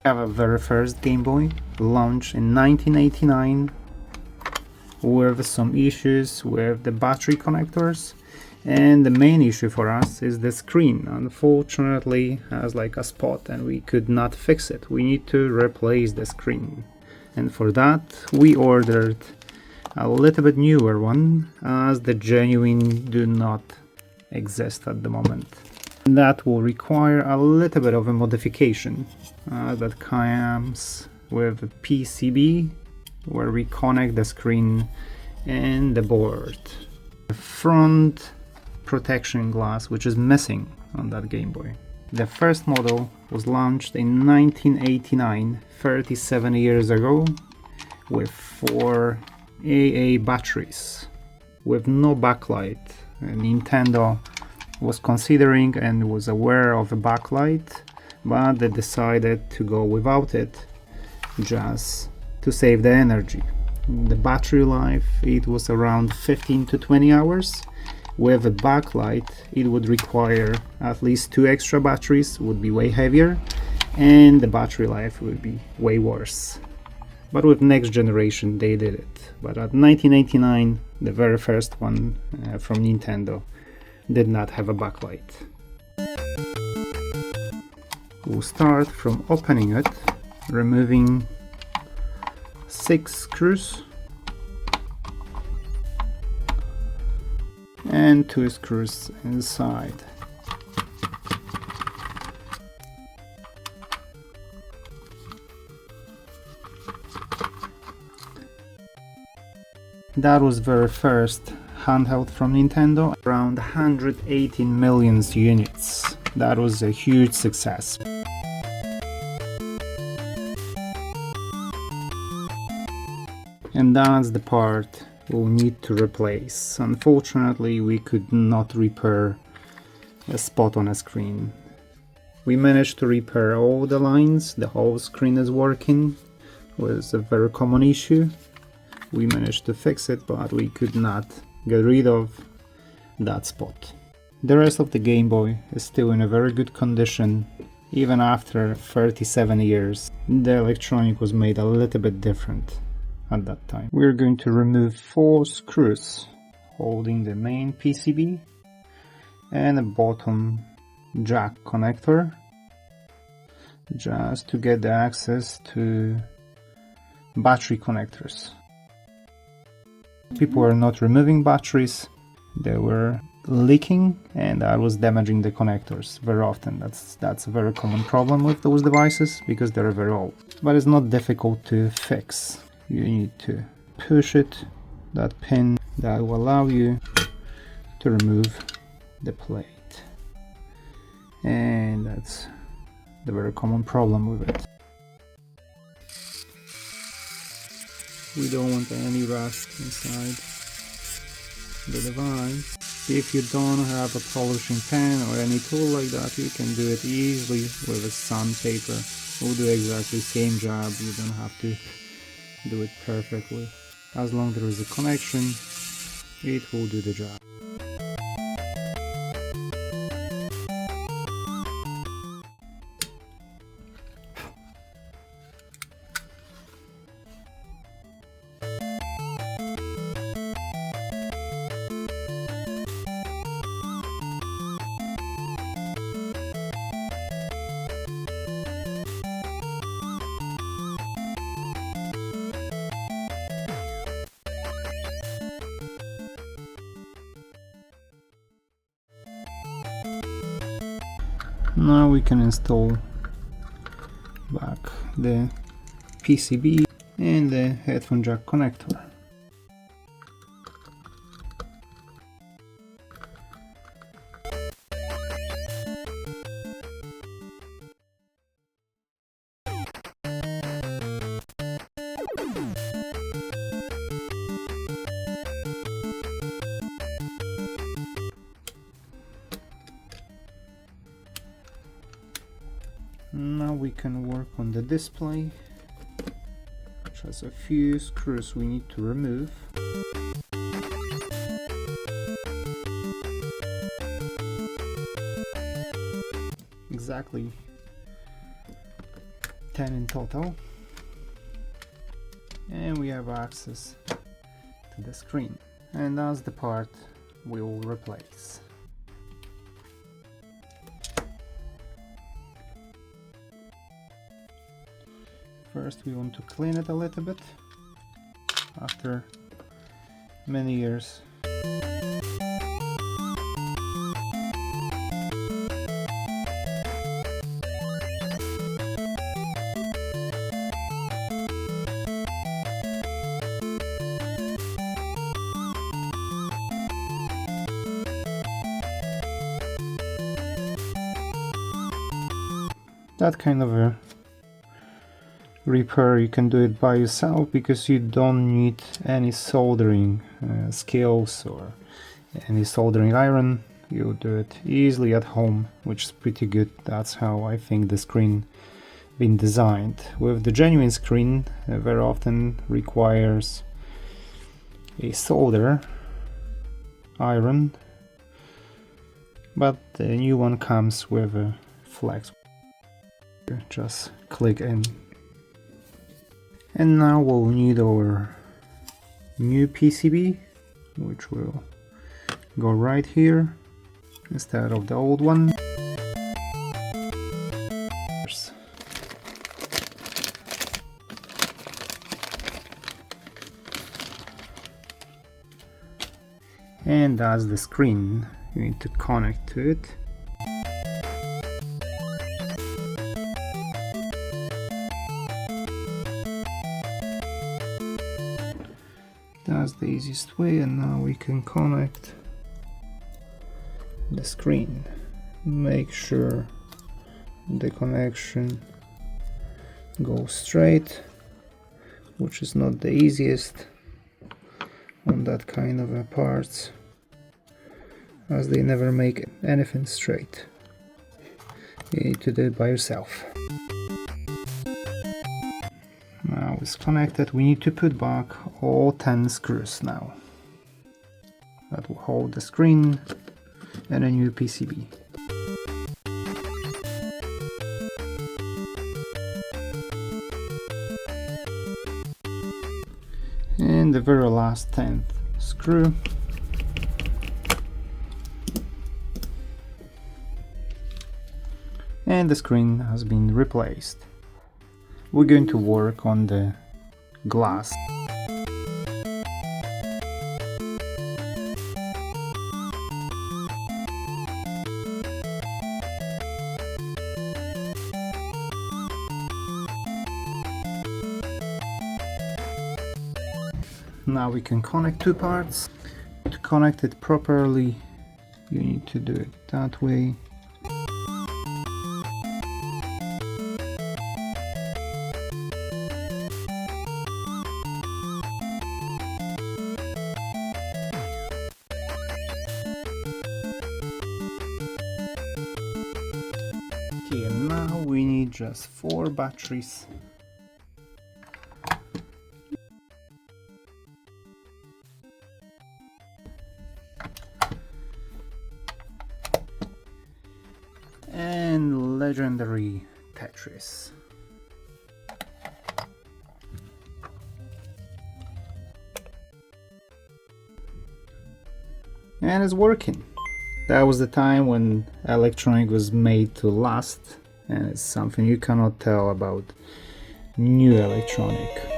Have a very first Game Boy launched in 1989 with some issues with the battery connectors, and the main issue for us is the screen. Unfortunately has like a spot and we could not fix it. We need to replace the screen, and for that we ordered a little bit newer one, as the genuine do not exist at the moment. That will require a little bit of a modification that comes with a PCB where we connect the screen and the board. The front protection glass, which is missing on that Game Boy. The first model was launched in 1989, 37 years ago, with 4 AA batteries with no backlight. Nintendo was considering and was aware of a backlight, but they decided to go without it just to save the energy. The battery life, it was around 15 to 20 hours. With a backlight it would require at least 2 extra batteries, would be way heavier, and the battery life would be way worse. But with next generation they did it. But at 1989, the very first one from Nintendo did not have a backlight. We'll start from opening it, removing 6 screws and 2 screws inside. That was very first handheld from Nintendo, around 118 million units. That was a huge success. And that's the part we'll need to replace. Unfortunately, we could not repair a spot on a screen. We managed to repair all the lines, the whole screen is working. It was a very common issue. We managed to fix it, but we could not get rid of that spot. The rest of the Game Boy is still in a very good condition, even after 37 years. The electronic was made a little bit different at that time. We're going to remove 4 screws holding the main PCB and a bottom jack connector, just to get the access to battery connectors. People were not removing batteries, they were leaking, and that was damaging the connectors very often. That's a very common problem with those devices because they're very old. But it's not difficult to fix. You need to push it, that pin that will allow you to remove the plate. And that's the very common problem with it. We don't want any rust inside the device. If you don't have a polishing pen or any tool like that, you can do it easily with a sandpaper. It will do exactly the same job. You don't have to do it perfectly. As long as there is a connection, it will do the job. Now we can install back the PCB and the headphone jack connector. Now we can work on the display, which has a few screws we need to remove. Exactly 10 in total, and we have access to the screen, and that's the part we will replace. First we want to clean it a little bit after many years. That kind of a repair, you can do it by yourself because you don't need any soldering skills or any soldering iron. You do it easily at home, which is pretty good. That's how I think the screen been designed. With the genuine screen, very often requires a solder iron, but the new one comes with a flex. Just click in. And now we'll need our new PCB, which will go right here instead of the old one. And that's the screen. You need to connect to it. That's the easiest way, and now we can connect the screen. Make sure the connection goes straight, which is not the easiest on that kind of parts, as they never make anything straight. You need to do it by yourself. Now it's connected. We need to put back all 10 screws now. That will hold the screen and a new PCB. And the very last 10th screw. And the screen has been replaced. We're going to work on the glass. Now we can connect two parts. To connect it properly, you need to do it that way. Okay, and now we need just 4 batteries. And legendary Tetris. And it's working. That was the time when electronic was made to last, and it's something you cannot tell about new electronic.